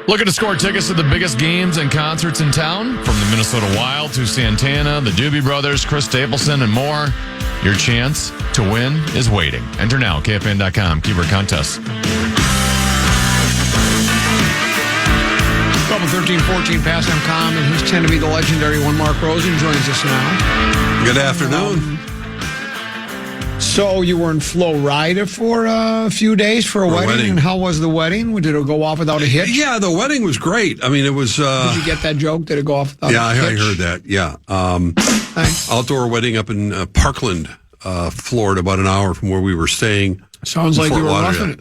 Looking to score tickets to the biggest games and concerts in town? From the Minnesota Wild to Santana, the Doobie Brothers, Chris Stapleton, and more. Your chance to win is waiting. Enter now, KFAN.com, keyword contest. 13-14 past MCOM, and he's tend to be the legendary one. Mark Rosen joins us now. Good afternoon. So you were in Florida for a few days for a wedding, and how was the wedding? Did it go off without a hitch? Yeah, the wedding was great. I mean, it was... Did you get that joke? Did it go off without a hitch? Yeah, I heard that, yeah. Thanks. Outdoor wedding up in Parkland, Florida, about an hour from where we were staying. Sounds like you were roughing it.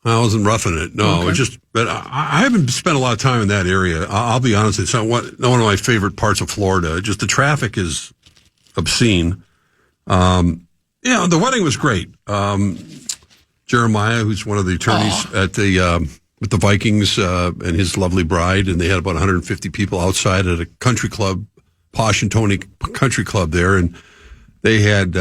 I wasn't roughing it. No, okay. It just. But I haven't spent a lot of time in that area. I'll be honest. It's not one of my favorite parts of Florida. Just the traffic is obscene. Yeah, the wedding was great. Jeremiah, who's one of the attorneys at the with the Vikings, and his lovely bride, and they had about 150 people outside at a country club, Posh and Tony Country Club there, and they had.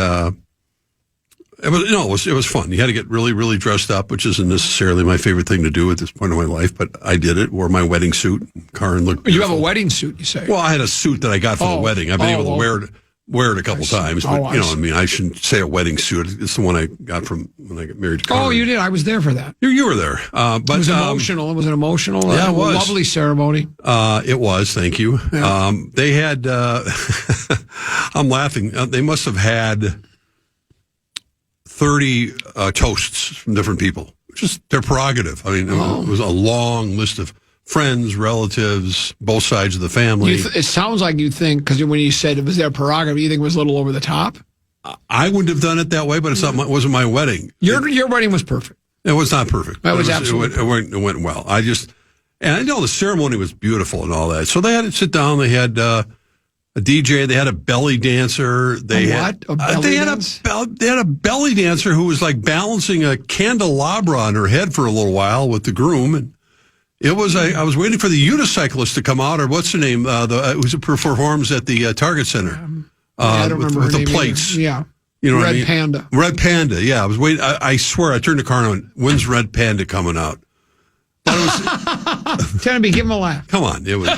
It was fun. You had to get really, really dressed up, which isn't necessarily my favorite thing to do at this point in my life, but I did it. Wore my wedding suit. Karen looked beautiful. You have a wedding suit, you say? Well, I had a suit that I got for the wedding. I've been able to wear it a couple times, but I shouldn't say a wedding suit. It's the one I got from when I got married to Karen. Oh, you did? I was there for that. You were there. But it was emotional. It was an emotional, yeah, it was. Lovely ceremony. It was, thank you. Yeah. They had, I'm laughing. They must have had 30 toasts from different people. Just their prerogative. I mean, it was a long list of friends, relatives, both sides of the family. It sounds like you think, because when you said it was their prerogative, you think it was a little over the top? I wouldn't have done it that way, but it wasn't my wedding. Your wedding was perfect. It was not perfect. It was absolutely it went well. And I know the ceremony was beautiful and all that. So they had to sit down. They had a DJ. They had a belly dancer. They had a belly dancer who was like balancing a candelabra on her head for a little while with the groom. And it was I was waiting for the unicyclist to come out, or what's her name? Who performs at the Target Center. I don't remember with her the name plates. Either. Yeah. You know Red what I mean? Panda. Red Panda. Yeah, I was waiting. I swear, I turned to Carno and when's Red Panda coming out? Tell me, give him a laugh. Come on, it was. It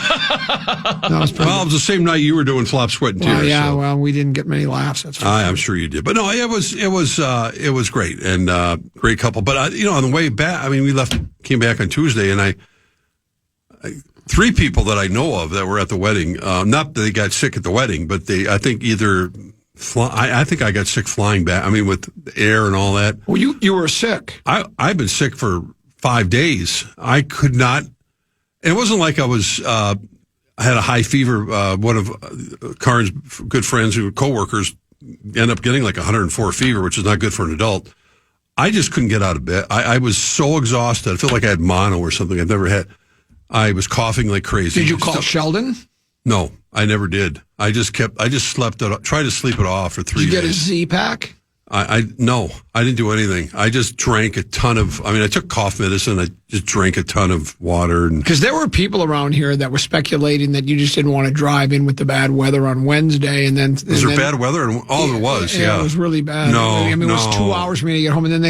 was it was the same night you were doing Flop, Sweat, and Tears. Well, we didn't get many laughs. That's I'm sure you did, but no, it was great and great couple. But on the way back, I mean, came back on Tuesday, and I 3 people that I know of that were at the wedding. Not that they got sick at the wedding, but I think I think I got sick flying back. I mean, with air and all that. Well, you were sick. I've been sick for 5 days. I could not. And it wasn't like I had a high fever. One of Karen's good friends who were coworkers end up getting like 104 fever, which is not good for an adult. I just couldn't get out of bed. I was so exhausted. I felt like I had mono or something I've never had. I was coughing like crazy. Did you call Sheldon? No, I never did. I just slept it. Tried to sleep it off for 3 days. Did you get a Z-Pack? No, I didn't do anything. I just drank a ton of, I took cough medicine. I just drank a ton of water. Because there were people around here that were speculating that you just didn't want to drive in with the bad weather on Wednesday. And then. Was there bad weather? There was, yeah. It was really bad. It was 2 hours for me to get home. And then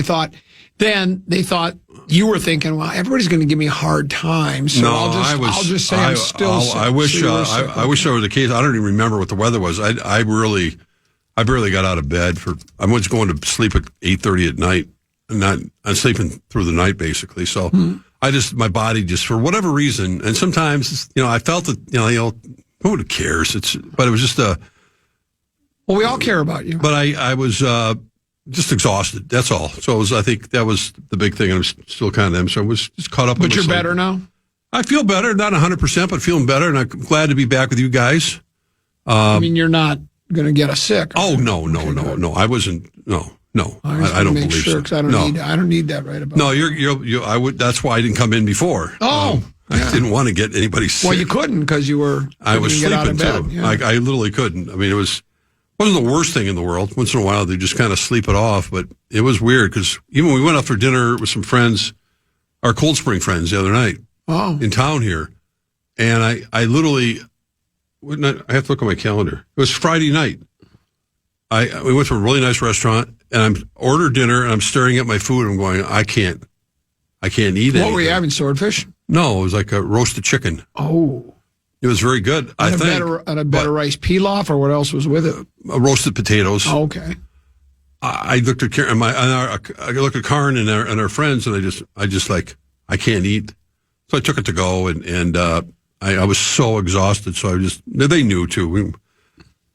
they thought you were thinking, well, everybody's going to give me a hard time. So I'll just say I'm still sick. I wish I wish that were the case. I don't even remember what the weather was. I barely got out of bed I was going to sleep at 8:30 at night, and I'm sleeping through the night basically. So my body just for whatever reason, and sometimes I felt that who cares? But it was just well, we all care about you. But I was just exhausted. That's all. So I think that was the big thing. I was still kind of so I was just caught up. But you're better now. I feel better, not 100%, but feeling better, and I'm glad to be back with you guys. You're not going to get us sick. Oh, no. I wasn't. No. I don't believe so. I don't need that right about. No, I would. That's why I didn't come in before. Oh, I didn't want to get anybody sick. Well, you couldn't because you were. I was sleeping too. Yeah. I literally couldn't. I mean, wasn't the worst thing in the world. Once in a while, they just kind of sleep it off. But it was weird because even when we went out for dinner with some friends, our Cold Spring friends, the other night in town here, and I literally. I have to look at my calendar. It was Friday night. we went to a really nice restaurant, and I'm ordered dinner, and I'm staring at my food, and I'm going, I can't eat anything. What were you having, swordfish? No, it was like a roasted chicken. Oh. It was very good, I think. And a better rice pilaf, or what else was with it? Roasted potatoes. Oh, okay. I looked at Karen, I looked at Karen and our friends, and I just like, I can't eat. So I took it to go, and I was so exhausted. So they knew too.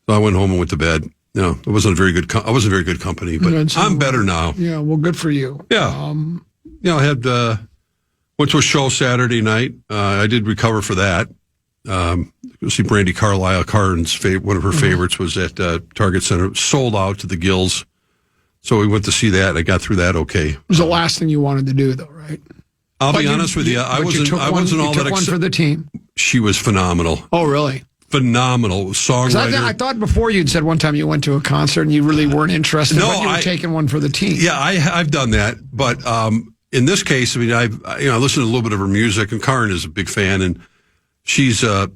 So I went home and went to bed. It wasn't very good company, but I'm better now. Yeah, well, good for you. Yeah. I had went to a show Saturday night. I did recover for that. See Brandy Carlisle, Karen's one of her favorites was at Target Center, sold out to the gills. So we went to see that. I got through that okay. It was the last thing you wanted to do, though, right? I'll be honest with you. I wasn't all that excited. One for the team. She was phenomenal. Oh, really? Phenomenal songwriter. I thought before you'd said one time you went to a concert and you really weren't interested. No, but you were taking one for the team. Yeah, I've done that, but in this case, I mean, I listened to a little bit of her music, and Karen is a big fan, and she's a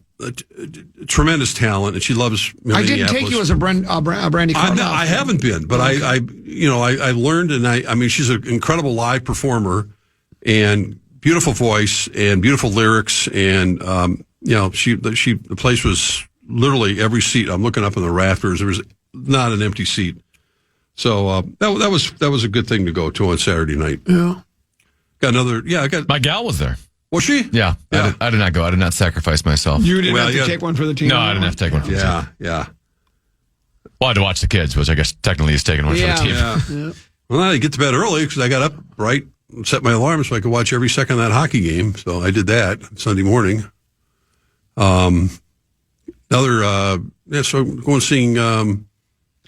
tremendous talent, and she loves. I didn't take you as a Brandy Carlisle. I haven't been, but okay. I learned, and I mean, she's an incredible live performer, and beautiful voice, and beautiful lyrics, and the place was literally every seat. I'm looking up in the rafters. There was not an empty seat. So that was a good thing to go to on Saturday night. Yeah. My gal was there. Was she? Yeah. I did not go. I did not sacrifice myself. You didn't have to take one for the team? No, I didn't have to take one for the team. Yeah. Well, I had to watch the kids, which I guess technically is taking one for the team. Yeah. Well, I get to bed early because I got up right and set my alarm so I could watch every second of that hockey game. So I did that Sunday morning. So going seeing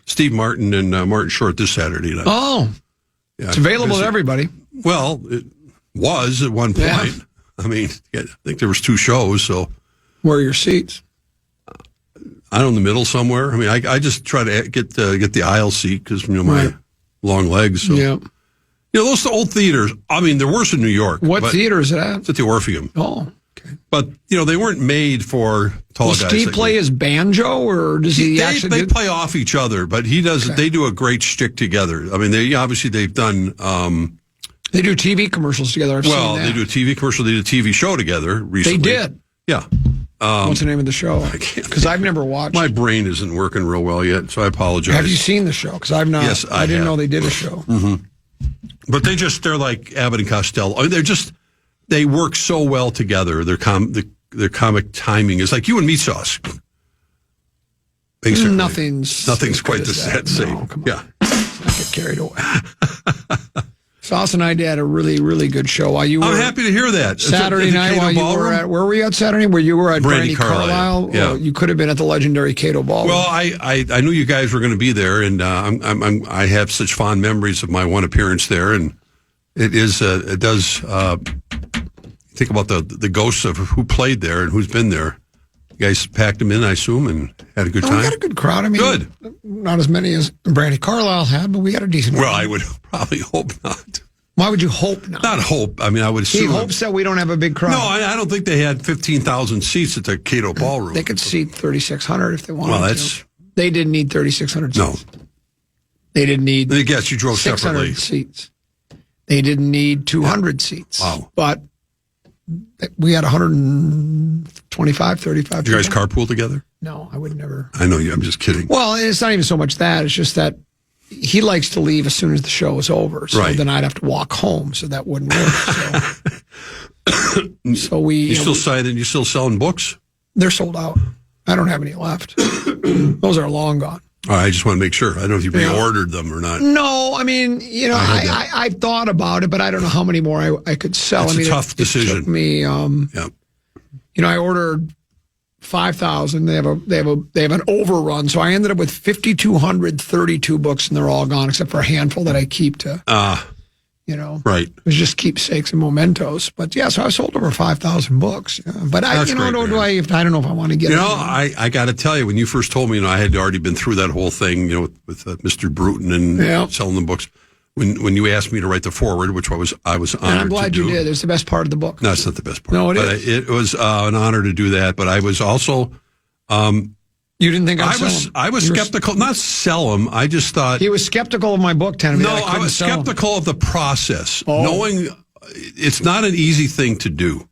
Steve Martin and Martin Short this Saturday night. Oh, yeah, it's available to everybody. Well, it was at one point. Yeah. I mean, I think there was 2 shows. So where are your seats? I don't know, in the middle somewhere. I mean, I just try to get the aisle seat because my long legs. So. Yeah. Those old theaters. I mean, they're worse in New York. What theater is it at? It's at the Orpheum. Oh. Okay. But, they weren't made for tall guys. Does Steve play his banjo, or does he actually... They play off each other, but he does. Okay. They do a great shtick together. I mean, they've done... they do TV commercials together. I've seen that. They do a TV commercial. They did a TV show together recently. They did? Yeah. What's the name of the show? Because I've never watched. My brain isn't working real well yet, so I apologize. Have you seen the show? Because I've not. Yes, I didn't know they did a show. Mm-hmm. But they're like Abbott and Costello. I mean, they work so well together. Their comic timing is like you and meat sauce. Basically, nothing's quite the same. No, come on. Yeah, I get carried away. Sauce and I had a really, really good show. While you were, I'm happy to hear that. Saturday night while you were at, where were you at Saturday? Where you were at Brandy Carlisle? Yeah. You could have been at the legendary Cato Ballroom. Well, I knew you guys were going to be there, and I have such fond memories of my one appearance there, and it does think about the ghosts of who played there and who's been there. You guys packed them in, I assume, and had a good time. We got a good crowd. I mean, good. Not as many as Brandy Carlisle had, but we had a decent crowd. Well, I would probably hope not. Why would you hope not? Not hope. I mean, I would assume. He hopes that we don't have a big crowd. No, I don't think they had 15,000 seats at the Cato Ballroom. They could seat 3,600 if they wanted to. They didn't need 3,600 seats. No. They didn't need. I guess you drove 600 separately. Seats. They didn't need 200 seats. Wow. But we had 125, 35. Did you guys carpool together? No, I would never. I know you. I'm just kidding. Well, it's not even so much that. It's just that he likes to leave as soon as the show is over. So then I'd have to walk home, so that wouldn't work. So we... You still selling books? They're sold out. I don't have any left. Those are long gone. All right, I just want to make sure. I don't know if you pre-ordered them or not. No, I mean, I thought about it, but I don't know how many more I could sell. It's a tough decision. It took me, I ordered 5,000. They have an overrun, so I ended up with 5,232 books, and they're all gone except for a handful that I keep to. Right. It was just keepsakes and mementos. But so I sold over 5,000 books. But I don't know if I want to get. I got to tell you, when you first told me, I had already been through that whole thing, with Mr. Bruton and selling the books. When you asked me to write the foreword, which I was honored to do. And I'm glad you did. It's the best part of the book. No, it's not the best part. No, it is. It was an honor to do that. But I was also, You didn't think I'd sell them? I was skeptical. Not sell them. I just thought he was skeptical of my book. No, I was skeptical of the process, knowing it's not an easy thing to do,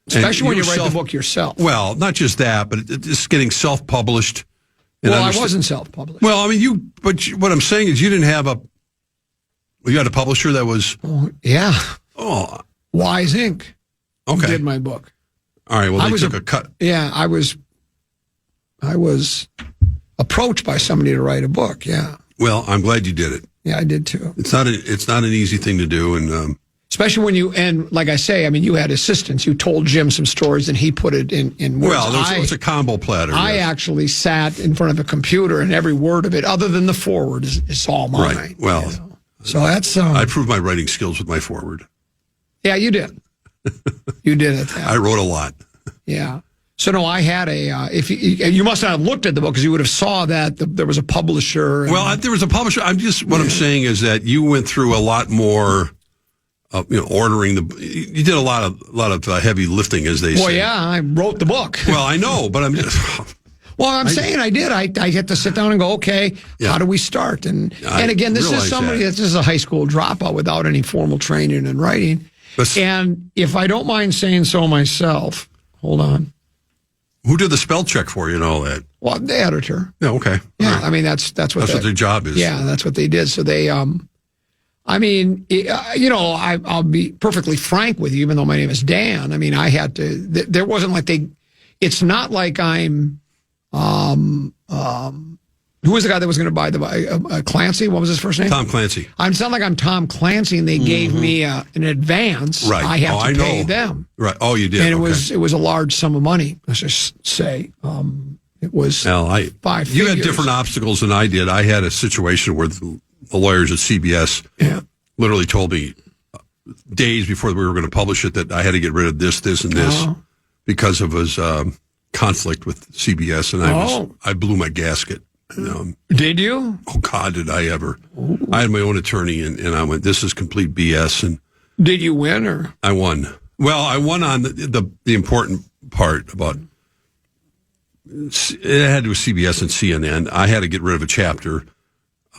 especially when you write the book yourself. Well, not just that, but it's getting self-published. Well, I wasn't self-published. Well, I mean, what I'm saying is, you didn't have you had a publisher that was. Oh, yeah. Oh, Wise Inc. Okay. Did my book. All right. Well, they took a cut. Yeah, I was approached by somebody to write a book. Yeah. Well, I'm glad you did it. Yeah, I did too. It's not an easy thing to do, and especially when and like I say, I mean, you had assistants. You told Jim some stories, and he put it in words. Well, it was a combo platter. I actually sat in front of a computer, and every word of it, other than the foreword, is all mine. Right. Well, you know? So that's I proved my writing skills with my foreword. Yeah, you did. You did it. I wrote a lot. Yeah. So no, I had if you must not have looked at the book because you would have saw that there was a publisher. Well, there was a publisher. I'm saying is that you went through a lot more, ordering you did a lot of heavy lifting, as they say. Well, yeah, I wrote the book. Well, I know, but I'm just. Well, I'm saying I did. I had to sit down and go, okay, how do we start? And again, this is somebody that's just a high school dropout without any formal training in writing. And if I don't mind saying so myself, hold on. Who did the spell check for you and all that? Well, the editor. Yeah, okay. Yeah, right. I mean, that's what their job is. Yeah, that's what they did. So they, I mean, I'll be perfectly frank with you, even though my name is Dan. I mean, I had to, there wasn't like it's not like I'm, who was the guy that was going to buy the Clancy? What was his first name? Tom Clancy. It's not like I'm Tom Clancy and they gave me an advance. Right. I have to pay them. Right. Oh, you did. And it was a large sum of money. Let's just say it was 5 figures. You had different obstacles than I did. I had a situation where the lawyers at CBS literally told me days before we were going to publish it that I had to get rid of this, and this because of his conflict with CBS, and I blew my gasket. Did you? Oh God, did I ever? Ooh. I had my own attorney, and I went, "This is complete BS." And did you win, or I won? Well, I won on the important part about it had to do with CBS and CNN. I had to get rid of a chapter.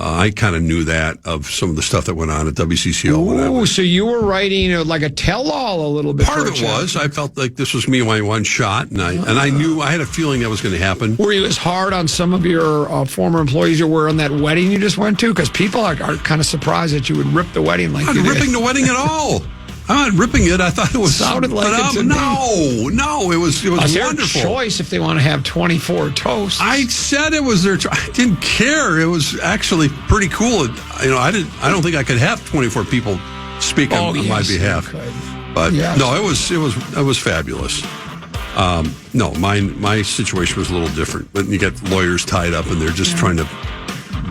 I kind of knew that of some of the stuff that went on at WCCO. Oh, so you were writing like a tell-all a little bit. Part of it was I felt like this was me my one shot, and I knew I had a feeling that was going to happen. Were you as hard on some of your former employees you were on that wedding you just went to? Because people are kind of surprised that you would rip the wedding like I'm you not did. ripping the wedding at all. I'm not ripping it. I thought it was sounded like it. No, it was wonderful. Their choice if they want to have 24 toasts. I said it was their choice. I didn't care. It was actually pretty cool. I don't think I could have 24 people speak on my behalf. But no, it was fabulous. No, my situation was a little different. But you get lawyers tied up, and they're just trying to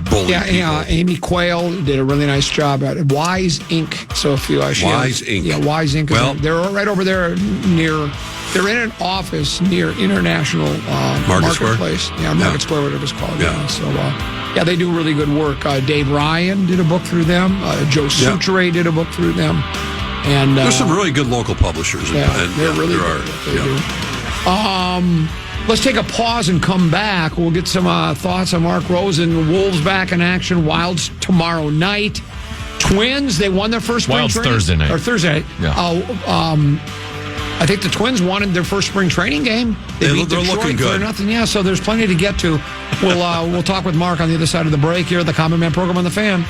bully people. Amy Quayle did a really nice job at it. Wise Inc. So if you Wise Inc. Yeah, Wise Inc. Well, they're right over there near. They're in an office near International Marketplace. Yeah, Market Square, whatever it's called. Yeah. So they do really good work. Dave Ryan did a book through them. Joe Suchere did a book through them. And there's some really good local publishers. They're really good. They do. Let's take a pause and come back. We'll get some thoughts on Mark Rosen. Wolves back in action. Wilds tomorrow night. Twins, they won their first spring training. Thursday night. Or Thursday night. Yeah. I think the Twins won their first spring training game. They beat Detroit looking good. 4-0. Yeah, so there's plenty to get to. We'll talk with Mark on the other side of the break here at the Common Man program on the Fan.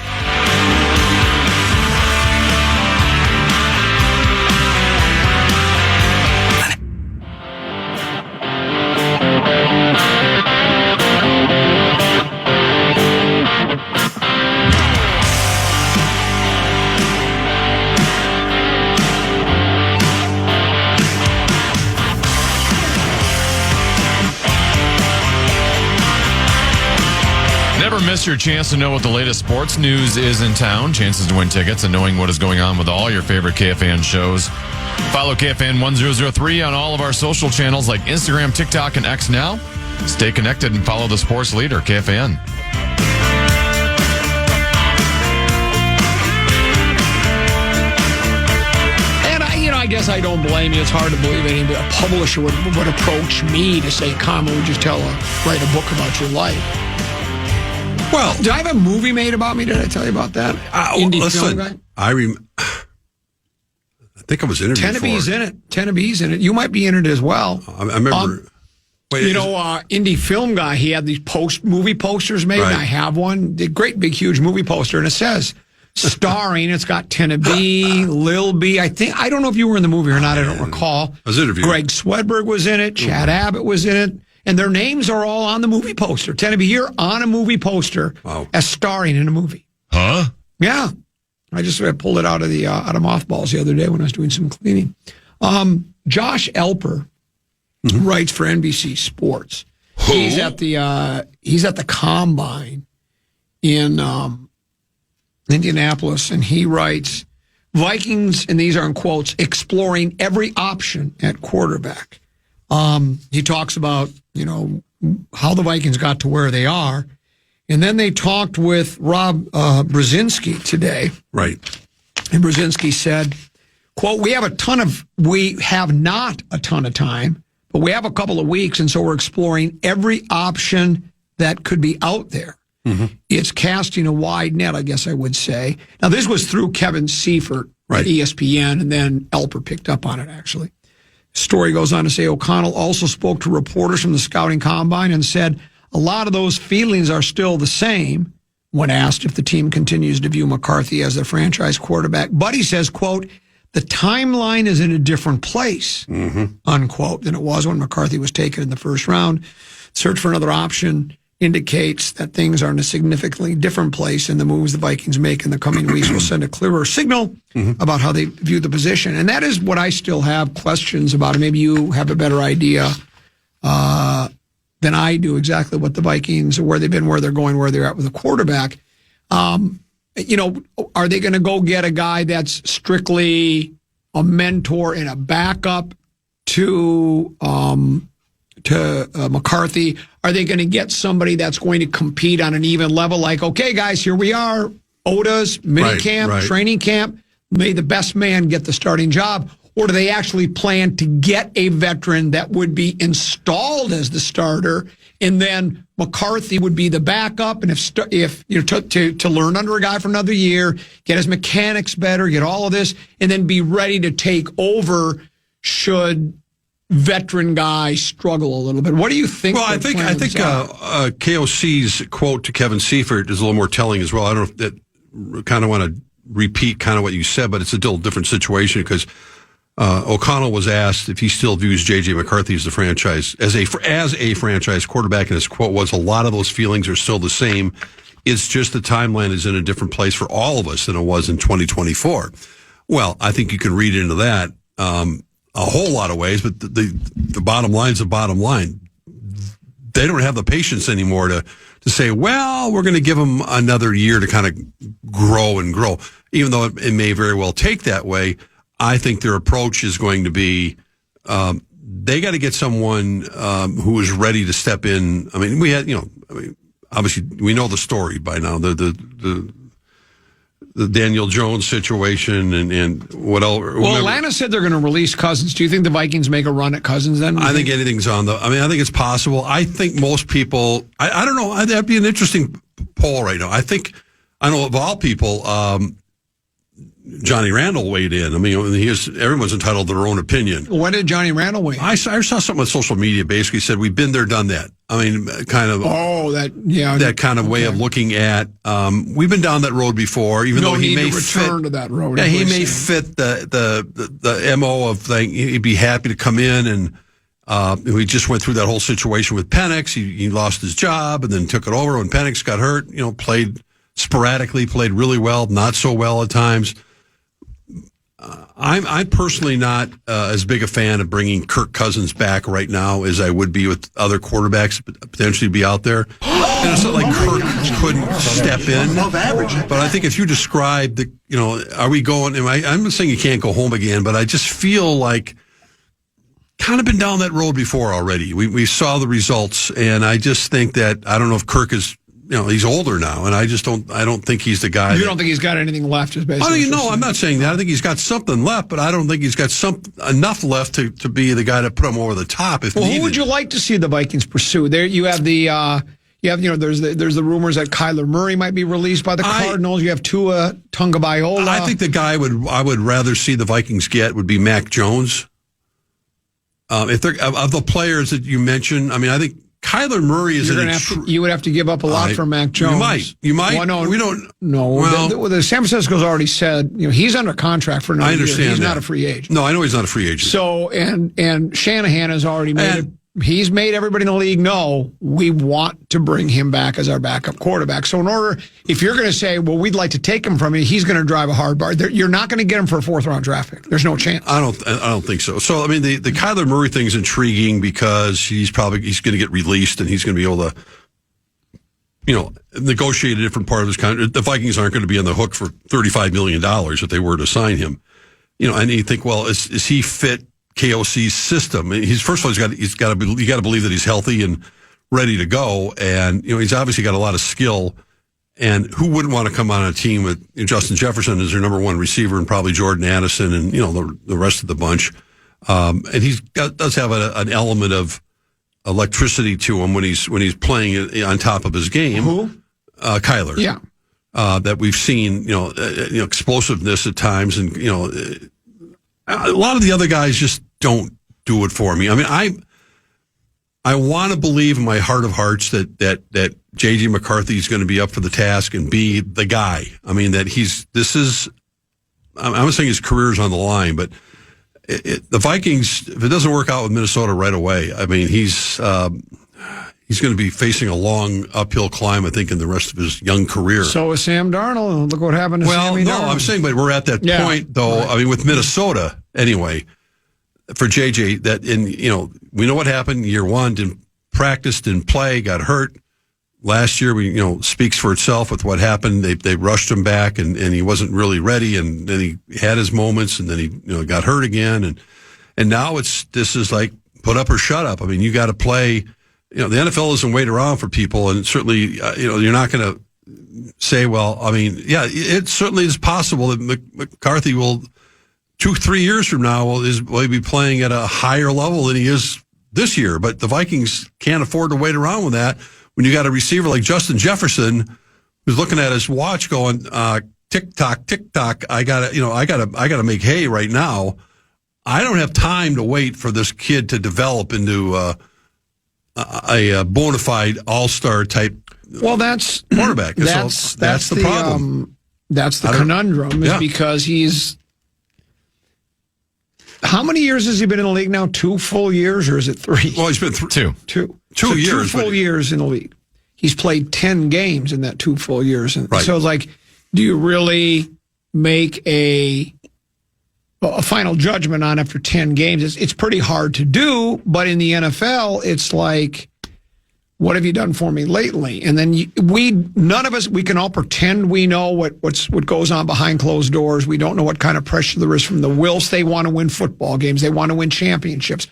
Miss your chance to know what the latest sports news is in town, chances to win tickets, and knowing what is going on with all your favorite KFAN shows. Follow KFAN 1003 on all of our social channels like Instagram, TikTok, and X now. Stay connected and follow the sports leader, KFAN. And I guess I don't blame you. It's hard to believe a publisher would approach me to say, "Come, would you write a book about your life?" Well, did I have a movie made about me? Did I tell you about that? Indie film guy. I think I was interviewed. Tennebee's in it. You might be in it as well. I remember. Indie film guy. He had these movie posters made. Right. And I have one. The great big huge movie poster, and it says starring. It's got Tennebee, Lil B. I don't know if you were in the movie or not. I don't recall. I was interviewed. Greg Swedberg was in it. Chad Abbott was in it. And their names are all on the movie poster. Tennebee here on a movie poster as starring in a movie. Huh? Yeah. I just pulled it out of mothballs the other day when I was doing some cleaning. Josh Elper writes for NBC Sports. Who? He's at the Combine in Indianapolis, and he writes, Vikings, and these are in quotes, exploring every option at quarterback. He talks about, how the Vikings got to where they are. And then they talked with Rob Brzezinski today. Right. And Brzezinski said, quote, we have not a ton of time, but we have a couple of weeks, and so we're exploring every option that could be out there. Mm-hmm. It's casting a wide net, I guess I would say. Now, this was through Kevin Seifert at ESPN, and then Elper picked up on it, actually. Story goes on to say O'Connell also spoke to reporters from the scouting combine and said a lot of those feelings are still the same when asked if the team continues to view McCarthy as their franchise quarterback. But he says, quote, the timeline is in a different place, unquote, than it was when McCarthy was taken in the first round. Search for another option indicates that things are in a significantly different place, and the moves the Vikings make in the coming weeks will send a clearer signal about how they view the position. And that is what I still have questions about. And maybe you have a better idea than I do exactly what the Vikings, where they've been, where they're going, where they're at with a quarterback. Are they going to go get a guy that's strictly a mentor and a backup to McCarthy? Are they going to get somebody that's going to compete on an even level? Like, okay, guys, here we are. Oda's minicamp, training camp. May the best man get the starting job. Or do they actually plan to get a veteran that would be installed as the starter, and then McCarthy would be the backup? And if to learn under a guy for another year, get his mechanics better, get all of this, and then be ready to take over should veteran guy struggle a little bit. What do you think? Well, I think KOC's quote to Kevin Seifert is a little more telling as well. I don't know if that kind of want to repeat kind of what you said, but it's a little different situation because O'Connell was asked if he still views J.J. McCarthy as the franchise as a franchise quarterback, and his quote was, "A lot of those feelings are still the same. It's just the timeline is in a different place for all of us than it was in 2024." Well, I think you can read into that a whole lot of ways, but the bottom line is the bottom line. They don't have the patience anymore to say, well, we're going to give them another year to kind of grow, even though it may very well take that way. I think their approach is going to be they got to get someone who is ready to step in. I mean, obviously we know the story by now. The Daniel Jones situation and what else. Well, Atlanta said they're going to release Cousins. Do you think the Vikings make a run at Cousins then? I think anything's on I think it's possible. I think most people, I don't know, that'd be an interesting poll right now. I know of all people, Johnny Randall weighed in. I mean, everyone's entitled to their own opinion. When did Johnny Randall weigh in? I saw something on social media basically said, we've been there, done that. I mean, kind of. Oh, that kind of way of looking at. We've been down that road before, even though he may return to that road. Yeah, he may fit the MO of thing. He'd be happy to come in, and we just went through that whole situation with Penix. He lost his job and then took it over when Penix got hurt. Played sporadically, played really well, not so well at times. I'm personally not as big a fan of bringing Kirk Cousins back right now as I would be with other quarterbacks potentially be out there. And it's not like Kirk couldn't step in, but I think if you describe are we going? I'm not saying you can't go home again, but I just feel like kind of been down that road before already. We saw the results, and I just think that I don't know if Kirk is he's older now, and I don't think he's the guy. You don't think he's got anything left? Is basically. I'm not saying that. I think he's got something left, but I don't think he's got enough left to be the guy to put him over the top if needed. Who would you like to see the Vikings pursue? There, you have there's the rumors that Kyler Murray might be released by the Cardinals. You have Tua Tagovailoa. I think the guy I would rather see the Vikings get would be Mac Jones. If they're of the players that you mentioned, I think Kyler Murray is you would have to give up a lot for Mac Jones. You might. Well, no, we don't. No. Well, the San Francisco's already said he's under contract for another year. He's not a free agent. No, I know he's not a free agent. So and Shanahan has already made he's made everybody in the league know we want to bring him back as our backup quarterback. So if you're going to say, well, we'd like to take him from you, he's going to drive a hard bar. You're not going to get him for a 4th-round draft pick. There's no chance. I don't think so. So, the Kyler Murray thing is intriguing because he's going to get released and he's going to be able to, negotiate a different part of his contract. The Vikings aren't going to be on the hook for $35 million if they were to sign him. And you think, well, is he fit KOC's system? First of all, you got to believe that he's healthy and ready to go, and he's obviously got a lot of skill. And who wouldn't want to come on a team with Justin Jefferson as their number one receiver, and probably Jordan Addison, and the rest of the bunch. And does have an element of electricity to him when he's playing on top of his game. Who? Kyler. Yeah. That we've seen, explosiveness at times, and a lot of the other guys just don't do it for me. I want to believe in my heart of hearts that J.J. McCarthy is going to be up for the task and be the guy. I'm not saying his career is on the line, but the Vikings, if it doesn't work out with Minnesota right away, he's going to be facing a long uphill climb, I think, in the rest of his young career. So is Sam Darnold. Look what happened to Sammy Darnold. I'm saying, but we're at that point, though. Right. With Minnesota, anyway, for JJ, we know what happened year one. Didn't practice, didn't play, got hurt. Last year, speaks for itself with what happened. They rushed him back, and he wasn't really ready, and then he had his moments, and then he got hurt again, and now this is like put up or shut up. You got to play. The NFL doesn't wait around for people, and certainly, you're not going to say, well, it certainly is possible that McCarthy will 2-3 years from now will be playing at a higher level than he is this year. But the Vikings can't afford to wait around with that when you got a receiver like Justin Jefferson who's looking at his watch going, tick tock, tick tock. I gotta make hay right now. I don't have time to wait for this kid to develop into a bona fide all-star type quarterback. That's the problem. That's the conundrum, because he's. How many years has he been in the league now? 2 full years, or is it 3? Well, he's been 2. 2 years. 2 full years in the league. He's played 10 games in that 2 full years. Right. So it's like, do you really make a final judgment on after 10 games? It's pretty hard to do, but in the NFL, it's like, what have you done for me lately? And then none of us, we can all pretend we know what goes on behind closed doors. We don't know what kind of pressure there is from the Wilfs. They want to win football games. They want to win championships.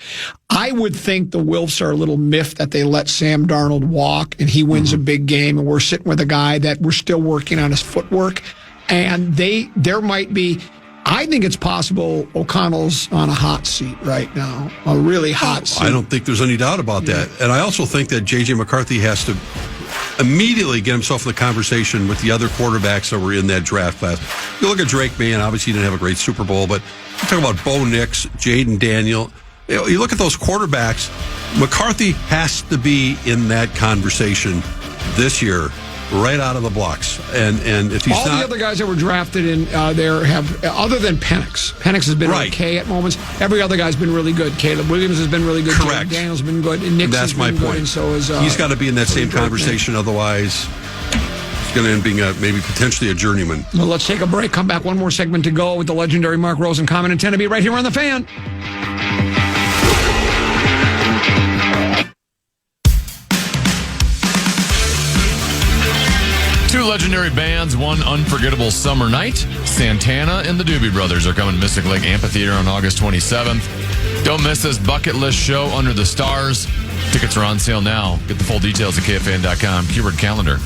I would think the Wilfs are a little miffed that they let Sam Darnold walk and he wins a big game, and we're sitting with a guy that we're still working on his footwork. And there might be, I think it's possible O'Connell's on a hot seat right now, a really hot seat. I don't think there's any doubt about that. And I also think that J.J. McCarthy has to immediately get himself in the conversation with the other quarterbacks that were in that draft class. You look at Drake May, and obviously he didn't have a great Super Bowl, but you talk about Bo Nix, Jaden Daniel. You look at those quarterbacks, McCarthy has to be in that conversation this year, right out of the blocks. And if he's the other guys that were drafted in there have, other than Penix has been okay at moments. Every other guy's been really good. Caleb Williams has been really good. Correct. Daniel's been good. And Nix has been good. And so is he's got to be in that same conversation. Otherwise, he's going to end being maybe potentially a journeyman. Well, let's take a break. Come back. One more segment to go with the legendary Mark Rosen. Common and 10 to be right here on The Fan. Two legendary bands, one unforgettable summer night. Santana and the Doobie Brothers are coming to Mystic Lake Amphitheater on August 27th. Don't miss this bucket list show, Under the Stars. Tickets are on sale now. Get the full details at KFAN.com. Keyword calendar.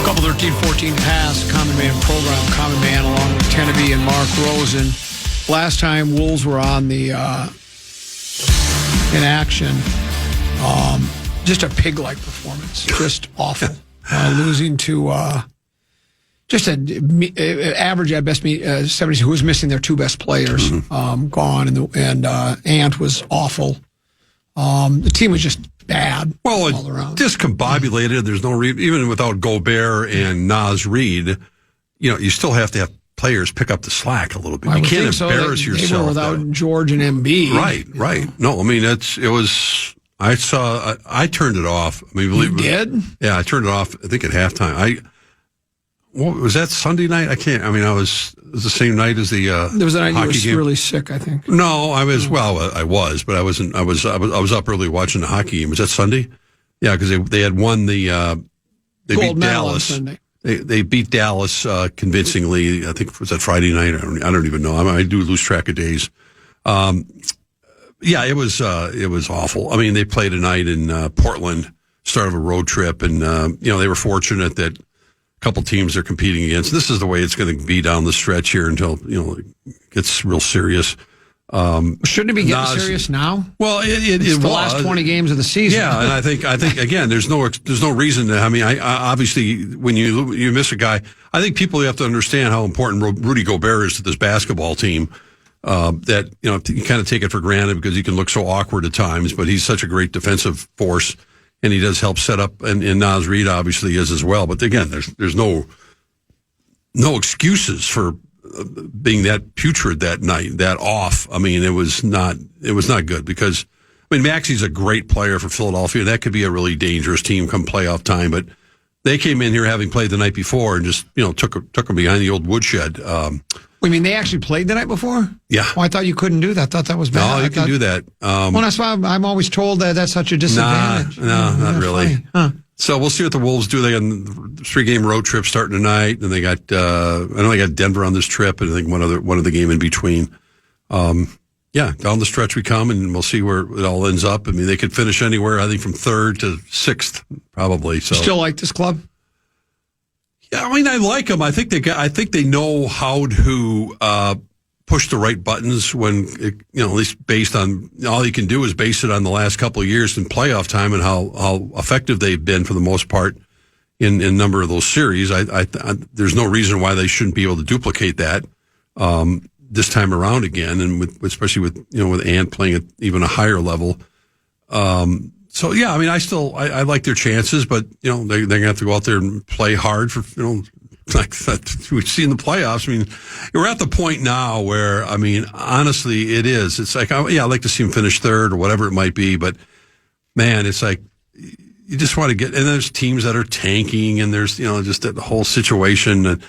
Couple 13-14 pass, Common Man program, Common Man along with Teneby and Mark Rosen. Last time Wolves were on the in action, just a pig-like performance, just awful. Losing to just an average at best 70s. Who was missing their two best players? Gone, and Ant was awful. The team was just bad all around. Discombobulated. There's no even without Gobert and Naz Reid, you still have to have players pick up the slack a little bit. You can't embarrass yourself. They were without George and Embiid. Right. No, I mean I turned it off. I mean, you did? Yeah, I turned it off. I think at halftime. What was that Sunday night? I can't. I mean, it was the same night as the there was a night hockey you were game. Really sick, I think. No, I was. Well, I was, but I wasn't. I was up early watching the hockey game. Was that Sunday? Yeah, because they had won the. They Gold beat Dallas. On Sunday. They beat Dallas convincingly. I think was that Friday night. I don't even know. I do lose track of days. Yeah, it was awful. I mean, they played a night in Portland, start of a road trip, and they were fortunate that a couple teams they're competing against. This is the way it's going to be down the stretch here until it gets real serious. Shouldn't it be getting serious now? Well, it's the last 20 games of the season. Yeah, and I think again, there's no reason to. I mean, I obviously when you miss a guy, I think people have to understand how important Rudy Gobert is to this basketball team. That you kind of take it for granted because he can look so awkward at times, but he's such a great defensive force, and he does help set up. And Naz Reid obviously is as well. But again, there's no excuses for being that putrid that night, that off. I mean, it was not good because Maxi's a great player for Philadelphia. That could be a really dangerous team come playoff time, but they came in here having played the night before and just took them behind the old woodshed. They actually played the night before? Yeah. Oh, I thought you couldn't do that. I thought that was bad. No, you can do that. That's why I'm always told that that's such a disadvantage. No, not really. Huh. So we'll see what the Wolves do. They got a 3-game road trip starting tonight, and they got I know they got Denver on this trip, and I think one other game in between. Yeah, down the stretch we come, and we'll see where it all ends up. I mean, they could finish anywhere. I think from 3rd to 6th, probably. So you still like this club? Yeah, I mean, I like them. I think they know how to push the right buttons when at least based on all you can do is base it on the last couple of years in playoff time and how effective they've been for the most part in a number of those series. I there's no reason why they shouldn't be able to duplicate that this time around again, and especially with Ant playing at even a higher level. So yeah, I mean, I like their chances, but they're gonna have to go out there and play hard for like that we see in the playoffs. I mean, we're at the point now where honestly, it is. It's like I'd like to see them finish 3rd or whatever it might be, but man, it's like you just want to get. And there's teams that are tanking, and there's just that whole situation.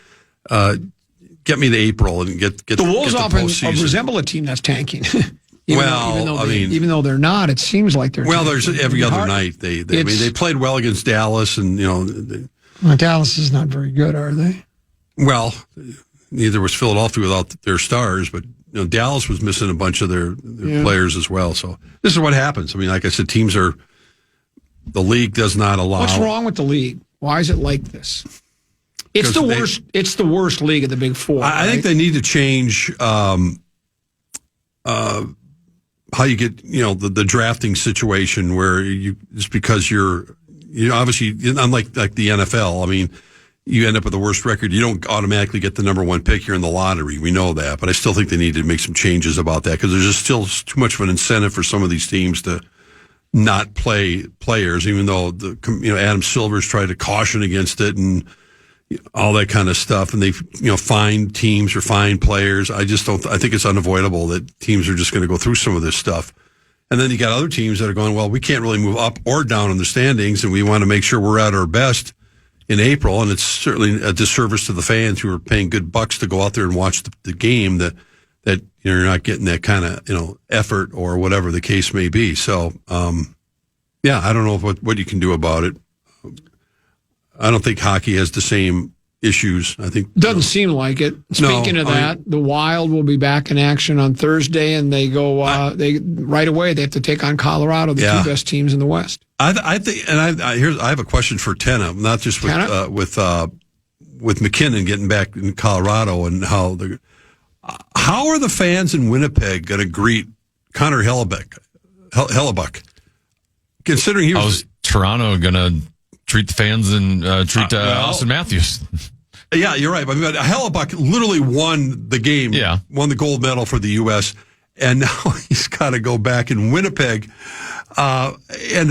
Get me to April and get the Wolves often resemble a team that's tanking. Even though they're not, it seems like they're. Well, there's every other night they played well against Dallas, and Dallas is not very good, are they? Well, neither was Philadelphia without their stars, but Dallas was missing a bunch of their players as well. So this is what happens. I mean, like I said, the league does not allow. What's wrong with the league? Why is it like this? It's the worst. It's the worst league of the Big Four. I think they need to change how you get the drafting situation where just because you're obviously unlike the NFL. I mean, you end up with the worst record. You don't automatically get the number 1 pick. You're in the lottery. We know that, but I still think they need to make some changes about that because there's just still too much of an incentive for some of these teams to not play players, even though Adam Silver's tried to caution against it and all that kind of stuff, and they find teams or find players. I just don't. I think it's unavoidable that teams are just going to go through some of this stuff, and then you got other teams that are going, well, we can't really move up or down in the standings, and we want to make sure we're at our best in April, and it's certainly a disservice to the fans who are paying good bucks to go out there and watch the game that you're not getting that kind of effort or whatever the case may be. So I don't know what you can do about it. I don't think hockey has the same issues. I think doesn't seem like it. Speaking of that, the Wild will be back in action on Thursday, and they go right away. They have to take on Colorado, the two best teams in the West. I think, and I have a question for Tenna, not just with McKinnon getting back in Colorado, and how are the fans in Winnipeg going to greet Connor Hellebuck? Considering he was Toronto going to treat the fans and treat Austin Matthews. Yeah, you're right. I mean, Hellebuck literally won the game, won the gold medal for the U.S., and now he's got to go back in Winnipeg. And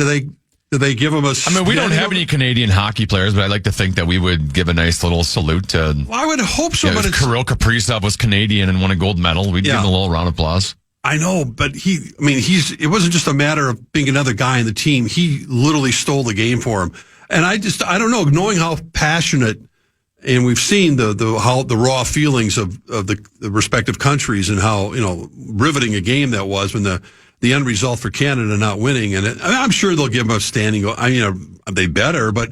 do they give him a... I mean, we don't have any Canadian hockey players, but I'd like to think that we would give a nice little salute to... Well, I would hope so, but if Kirill Kaprizov was Canadian and won a gold medal, we'd give him a little round of applause. I know, but it wasn't just a matter of being another guy in the team. He literally stole the game for him. And I don't know, knowing how passionate, and we've seen the raw feelings of the respective countries and how, riveting a game that was when the end result for Canada not winning. And I'm sure they'll give him a standing. They better, but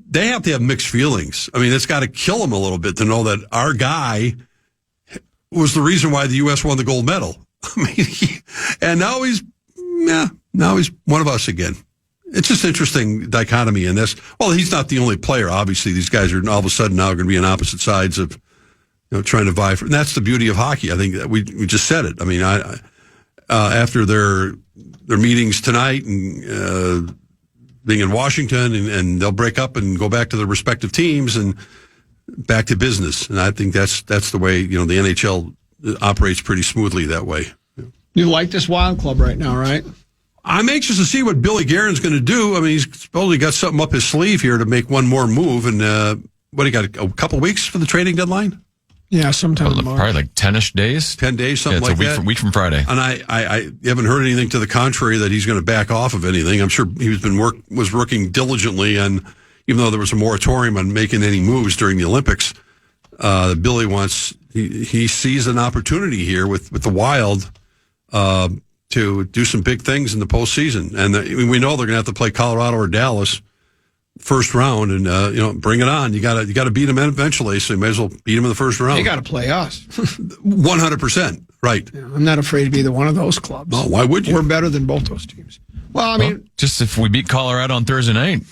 they have to have mixed feelings. I mean, it's got to kill them a little bit to know that our guy was the reason why the U.S. won the gold medal. I mean, and now he's one of us again. It's just interesting dichotomy in this. Well, he's not the only player. Obviously, these guys are all of a sudden now going to be on opposite sides of, trying to vie for. And that's the beauty of hockey. I think that we just said it. I mean, after their meetings tonight and being in Washington, and they'll break up and go back to their respective teams and back to business. And I think that's the way the NHL operates pretty smoothly that way. You like this Wild club right now, right? I'm anxious to see what Billy Guerin's going to do. I mean, he's supposedly got something up his sleeve here to make one more move. And what, he got a couple weeks for the trading deadline? Yeah, sometime in March. Probably like 10-ish days. 10 days, something like that. It's a week from Friday. And I haven't heard anything to the contrary that he's going to back off of anything. I'm sure he was working diligently on, even though there was a moratorium on making any moves during the Olympics. Billy he sees an opportunity here with the Wild to do some big things in the postseason. And we know they're going to have to play Colorado or Dallas first round, and bring it on. You got to beat them eventually, so you may as well beat them in the first round. They got to play us. 100%, right. Yeah, I'm not afraid to be one of those clubs. No, why would you? We're better than both those teams. Well, I mean, just if we beat Colorado on Thursday night.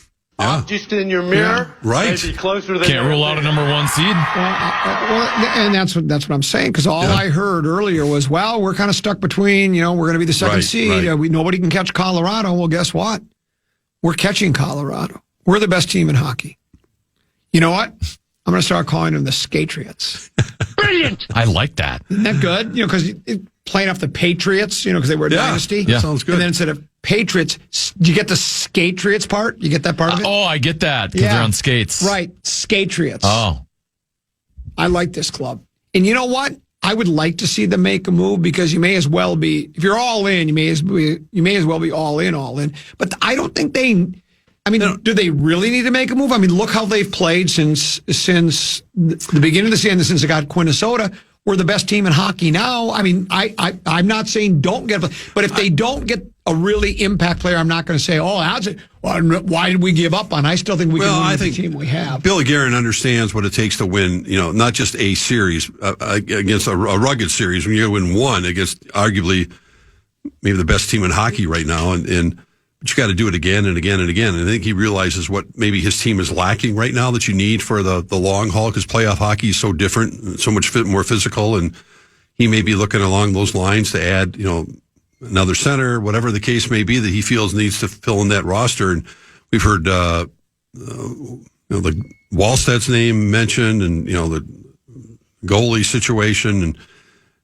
Yeah. Just in your mirror, right? Maybe closer than Can't rule out a number one seed. And that's what I'm saying. Because all I heard earlier was, well, we're kind of stuck between. We're going to be the second seed. Right. Nobody can catch Colorado. Well, guess what? We're catching Colorado. We're the best team in hockey. You know what? I'm going to start calling them the Skatriots. Brilliant. I like that. Isn't that good? Because playing off the Patriots, because they were a dynasty. Yeah, sounds good. And then instead of Patriots, do you get the Skatriots part? You get that part of it? Oh, I get that because they're on skates. Right, Skatriots. Oh. I like this club. And you know what? I would like to see them make a move because you may as well be, if you're all in, you may as well be all in. But I don't think do they really need to make a move? I mean, look how they've played since the beginning of the season, since they got Quinnesota. We're the best team in hockey now. I mean, I'm not saying don't get, but if they don't get a really impact player, I'm not going to say, why did we give up on? I still think we can win the team we have. Billy Guerin understands what it takes to win, not just a series against a rugged series. When you win one against arguably maybe the best team in hockey right now, but you got to do it again and again and again. And I think he realizes what maybe his team is lacking right now that you need for the long haul, because playoff hockey is so different, so much more physical. And he may be looking along those lines to add, another center, whatever the case may be that he feels needs to fill in that roster. And we've heard, the Wallstedt's name mentioned, and, the goalie situation. And,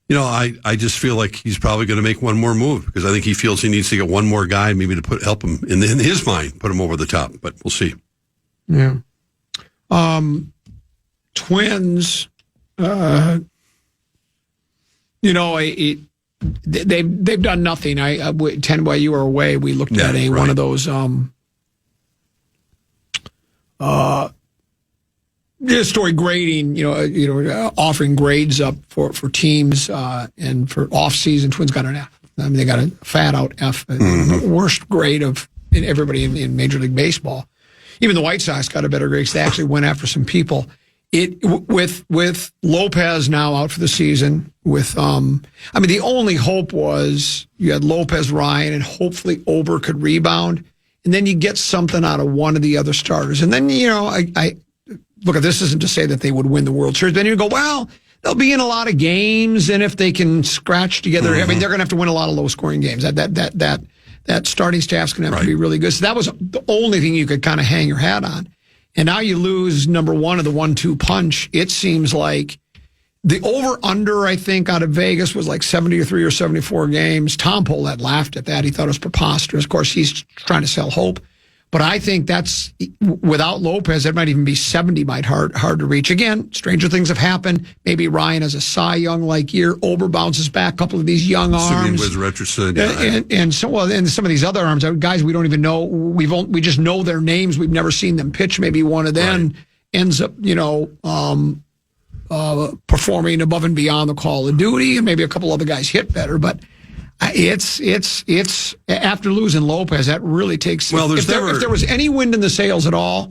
I just feel like he's probably going to make one more move because I think he feels he needs to get one more guy, maybe to help him in his mind, put him over the top. But we'll see. Yeah. Twins. They've done nothing. While you were away, we looked at one of those story grading, offering grades up for teams, and for off-season, Twins got an F. I mean, they got a fat-out F, worst grade of everybody in Major League Baseball. Even the White Sox got a better grade because they actually went after some people. With Lopez now out for the season, the only hope was you had Lopez, Ryan, and hopefully Ober could rebound, and then you get something out of one of the other starters. And then, I look, this isn't to say that they would win the World Series, but then you go, well, they'll be in a lot of games, and if they can scratch together, I mean, they're going to have to win a lot of low-scoring games. That starting staff's going to have to be really good. So that was the only thing you could kind of hang your hat on. And now you lose number one of the 1-2 punch. It seems like the over-under, I think, out of Vegas was like 73 or 74 games. Tom Pohlad laughed at that. He thought it was preposterous. Of course, he's trying to sell hope. But I think that's, without Lopez, that might even be 70, hard to reach. Again, stranger things have happened. Maybe Ryan has a Cy Young-like year. Ober bounces back, a couple of these young arms. With Richardson. And some of these other arms, guys we don't even know. We just know their names. We've never seen them pitch. Maybe one of them ends up, performing above and beyond the call of duty, and maybe a couple other guys hit better. But it's after losing Lopez, that really takes. Well, if there was any wind in the sails at all,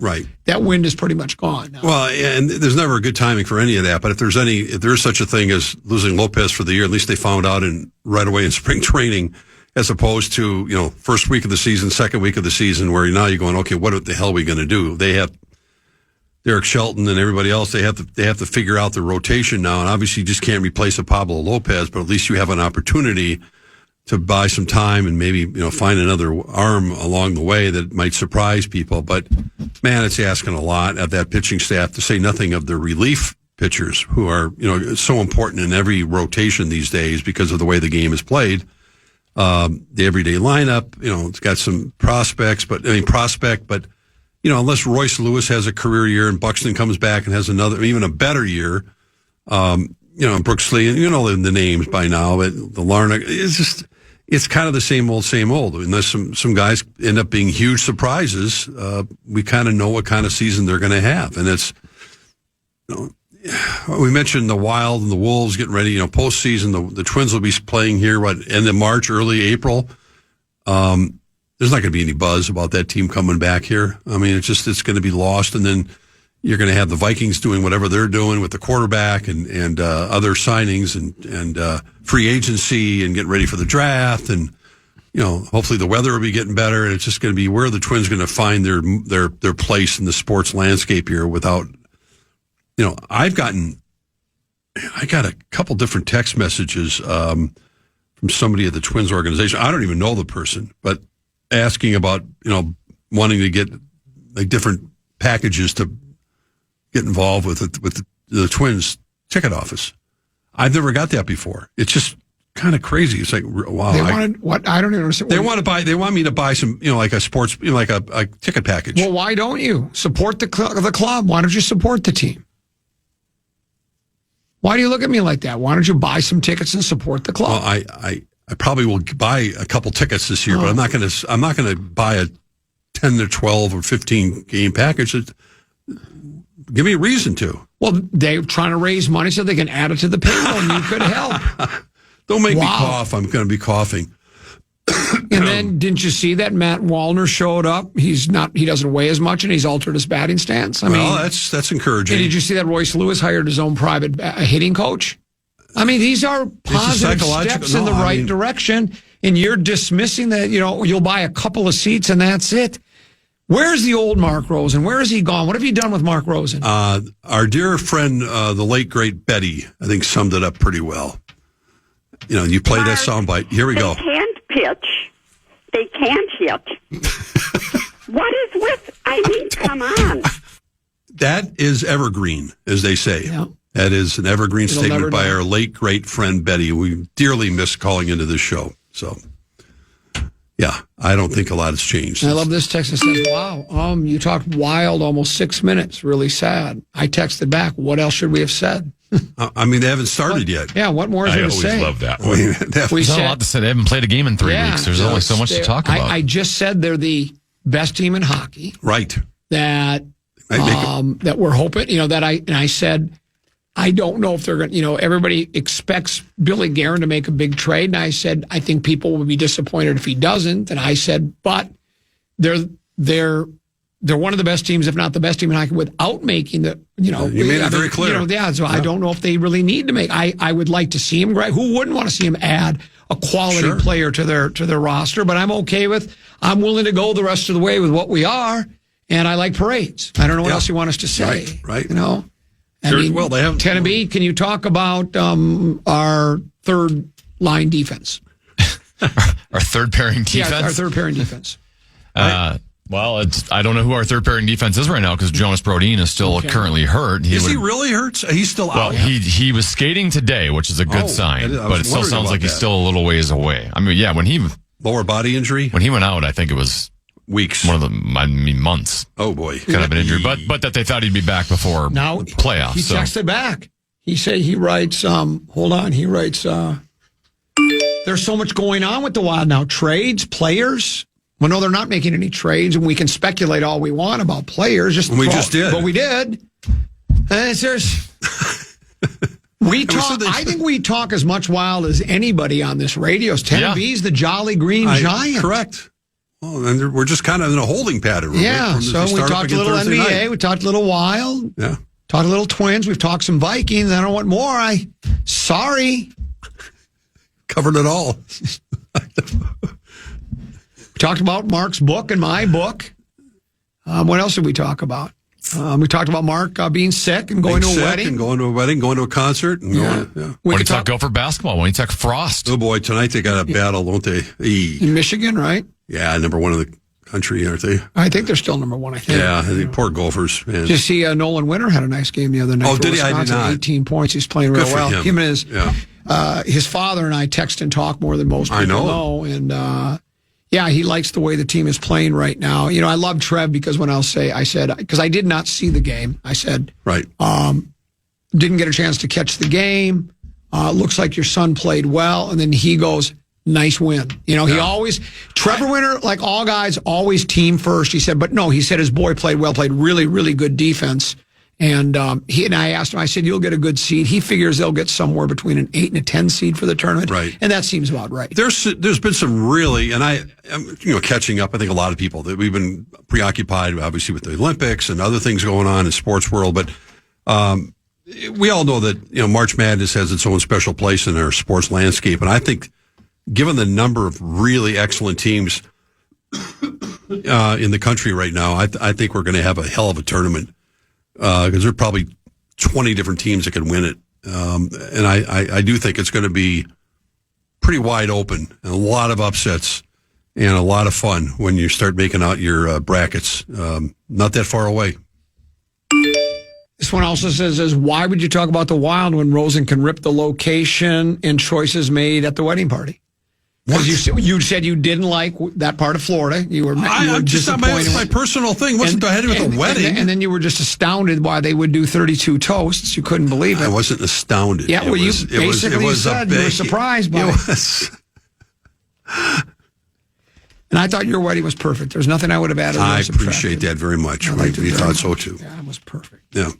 that wind is pretty much gone now. Well, and there's never a good timing for any of that. But if there's such a thing as losing Lopez for the year, at least they found out right away in spring training, as opposed to first week of the season, second week of the season, where now you're going, okay, what the hell are we going to do? They have Derek Shelton and everybody else. They have to figure out the rotation now, and obviously you just can't replace a Pablo Lopez, but at least you have an opportunity to buy some time and maybe, find another arm along the way that might surprise people. But, man, it's asking a lot of that pitching staff, to say nothing of the relief pitchers who are, so important in every rotation these days because of the way the game is played. The everyday lineup, it's got some prospects, but unless Royce Lewis has a career year and Buxton comes back and has another, even a better year, Brooks Lee, and the names by now, but the Larnach, it's kind of the same old. Unless some guys end up being huge surprises, we kind of know what kind of season they're going to have. And it's, we mentioned the Wild and the Wolves getting ready, postseason. The Twins will be playing here, end of March, early April. There's not going to be any buzz about that team coming back here. I mean, it's going to be lost. And then you're going to have the Vikings doing whatever they're doing with the quarterback and other signings and free agency and getting ready for the draft. And, hopefully the weather will be getting better. And it's just going to be where are the Twins going to find their place in the sports landscape here without, I got a couple different text messages from somebody at the Twins organization. I don't even know the person, but asking about, wanting to get like different packages to get involved with the Twins ticket office. I've never got that before. It's just kind of crazy. It's like, wow. They wanted what? I don't even understand. They want me to buy some, like a sports, like a ticket package. Well, why don't you support the club? Why don't you support the team? Why do you look at me like that? Why don't you buy some tickets and support the club? Well, I probably will buy a couple tickets this year, but I'm not going to buy a 10 to 12 or 15 game package. Give me a reason to. Well, they're trying to raise money so they can add it to the payroll, and you could help. Don't make me cough. I'm going to be coughing. And then, didn't you see that Matt Wallner showed up? He doesn't weigh as much, and he's altered his batting stance. I mean, that's encouraging. And did you see that Royce Lewis hired his own private hitting coach? I mean, these are positive steps in the right direction, and you're dismissing that. You'll buy a couple of seats, and that's it. Where's the old Mark Rosen? Where has he gone? What have you done with Mark Rosen? Our dear friend, the late, great Betty, I think summed it up pretty well. You play that soundbite. Here we go. They can't pitch. They can't hit. What is with? Come on. That is evergreen, as they say. Yeah. That is an evergreen statement by our late, great friend Betty. We dearly miss calling into this show. So, yeah, I don't think a lot has changed. And I love this text that says, wow, you talked wild almost 6 minutes. Really sad. I texted back, what else should we have said? They haven't started yet. Yeah, what more is there to say? I always love that. There's not a lot to say. They haven't played a game in 3 weeks. There's only so much to talk about. I just said they're the best team in hockey. Right. That that we're hoping, I said, I don't know if they're going to, everybody expects Billy Guerin to make a big trade. And I said, I think people will be disappointed if he doesn't. And I said, but they're one of the best teams, if not the best team in hockey, without making the, You made it very clear. I don't know if they really need to make. I would like to see him. Who wouldn't want to see him add a quality player to their roster? But I'm okay I'm willing to go the rest of the way with what we are. And I like parades. I don't know what else you want us to say. Right. Well, they have Teneby. Can you talk about our third line defense? Our third pairing defense? Yeah, our third pairing defense. Well, I don't know who our third pairing defense is right now because Jonas Brodin is still currently hurt. Is he really hurt? He's still out. Well, he was skating today, which is a good sign, but it still sounds like he's still a little ways away. I mean, when he lower body injury when he went out, I think it was weeks, months. Oh boy, kind of an injury, but that they thought he'd be back before playoffs. He texted back. He writes. Hold on. He writes. There's so much going on with the Wild now. Trades, players. Well, no, they're not making any trades, and we can speculate all we want about players. Just did. But we did. I think we talk as much Wild as anybody on this radio. Teneby's the Jolly Green Giant. Correct. Well, and we're just kind of in a holding pattern. Yeah, so we talked a little Thursday NBA. Night. We talked a little Wild. Yeah. Talked a little Twins. We've talked some Vikings. I don't want more. Sorry. Covered it all. We talked about Mark's book and my book. What else did we talk about? We talked about Mark being sick and going to a wedding. And going to a wedding, going to a concert. And When you talk Gopher basketball, when you talk Frost. Oh, boy, tonight they got a battle, don't they? In Michigan, right? Yeah, number one in the country, aren't they? I think they're still number one, I think. Yeah, the poor Gophers. Man. Did you see Nolan Winter had a nice game the other night? Oh, did he? I did not. 18 points. He's playing real well. Him and his father and I text and talk more than most people know. And, he likes the way the team is playing right now. I love Trev because I said, because I did not see the game. I said, right. Didn't get a chance to catch the game. Looks like your son played well. And then he goes, nice win. He always, Trevor Winter, like all guys, always team first. He said, but no, he said his boy played well, played really, really good defense. And I asked him, I said, you'll get a good seed. He figures they'll get somewhere between an 8 and a 10 seed for the tournament. Right. And that seems about right. There's been some really, and I'm catching up. I think a lot of people that we've been preoccupied, obviously, with the Olympics and other things going on in the sports world. But we all know that, March Madness has its own special place in our sports landscape. And I think given the number of really excellent teams in the country right now, I think we're going to have a hell of a tournament. Because there are probably 20 different teams that can win it. And I do think it's going to be pretty wide open and a lot of upsets and a lot of fun when you start making out your brackets. Not that far away. This one also says, why would you talk about the Wild when Rosen can rip the location and choices made at the wedding party? Because you said you didn't like that part of Florida. You were disappointed. My personal thing wasn't ahead with the wedding. And then you were just astounded why they would do 32 toasts. You couldn't believe it. I wasn't astounded. Yeah, you said you were surprised by it. And I thought your wedding was perfect. There's nothing I would have added. I appreciate that very much. We thought so too. Yeah, it was perfect. Yeah.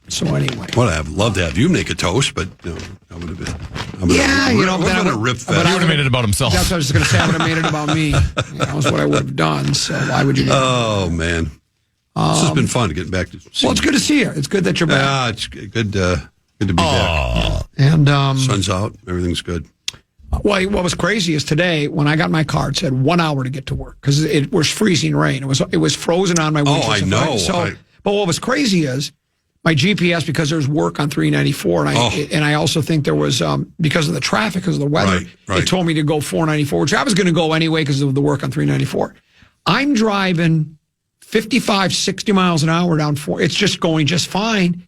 So anyway, well, I'd love to have you make a toast, but I would have been. I would have rip fest. But he would have made it about himself. That's what I was going to say. I would have made it about me. That was what I would have done. So why would you? Oh man, this has been fun getting back to. Well, it's good to see you. It's good that you're back. Yeah, it's good to be back. And sun's out. Everything's good. Well, what was crazy is today when I got my car, it said 1 hour to get to work because it was freezing rain. It was frozen on my windshield. Oh, I know. But what was crazy is my GPS, because there's work on 394, and I also think there was, because of the traffic, because of the weather, it told me to go 494, which I was going to go anyway because of the work on 394. I'm driving 55, 60 miles an hour down 4. It's just going just fine.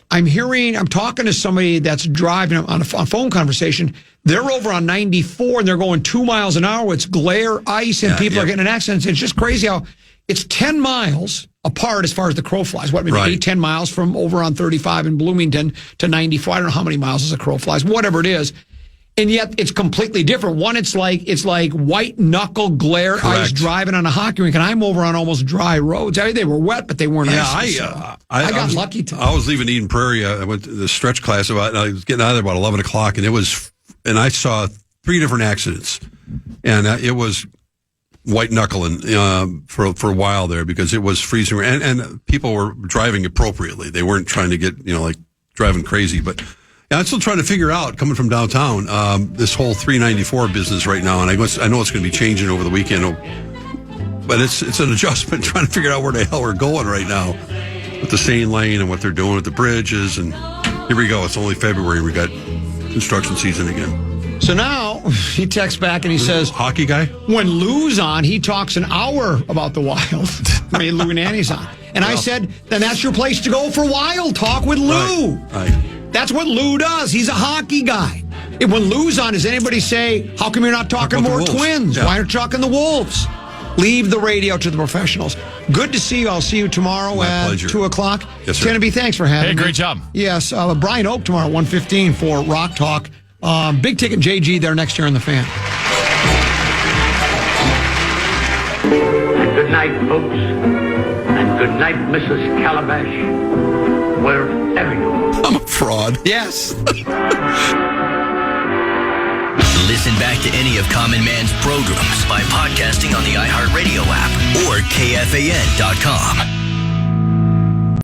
I'm talking to somebody that's driving on a phone conversation. They're over on 94 and they're going 2 miles an hour. It's glare, ice, and people are getting in accidents. It's just crazy how it's 10 miles apart as far as the crow flies. What, maybe 8, 10 miles from over on 35 in Bloomington to 94. I don't know how many miles as a crow flies, whatever it is. And yet it's completely different. One, it's like white knuckle glare ice driving on a hockey rink, and I'm over on almost dry roads. I mean, they were wet, but they weren't icy. I got lucky today. I was leaving Eden Prairie. I went to the stretch class and I was getting out of there about 11 o'clock, and I saw 3 different accidents, and it was white knuckling for a while there because it was freezing, and people were driving appropriately. They weren't trying to get like driving crazy, but. Yeah, I'm still trying to figure out, coming from downtown, this whole 394 business right now, and I know it's going to be changing over the weekend, but it's an adjustment trying to figure out where the hell we're going right now with the Seine Lane and what they're doing with the bridges, and here we go. It's only February. We got construction season again. So now he texts back and he says, "Hockey guy." When Lou's on, he talks an hour about the Wild. I mean, Lou Nanny's on, and I said, then that's your place to go for Wild talk with Lou. Right. That's what Lou does. He's a hockey guy. And when Lou's on, does anybody say, how come you're not talking more Twins? Yeah. Why aren't you talking the Wolves? Leave the radio to the professionals. Good to see you. I'll see you tomorrow at pleasure. 2 o'clock. Yes, sir. Kennedy, thanks for having me. Hey, great job. Yes, Brian Oak tomorrow at 1:15 for Rock Talk. Big ticket JG there next year on the Fan. And good night, folks. And good night, Mrs. Calabash. Wherever you are. I'm a fraud. Yes. Listen back to any of Common Man's programs by podcasting on the iHeartRadio app or KFAN.com.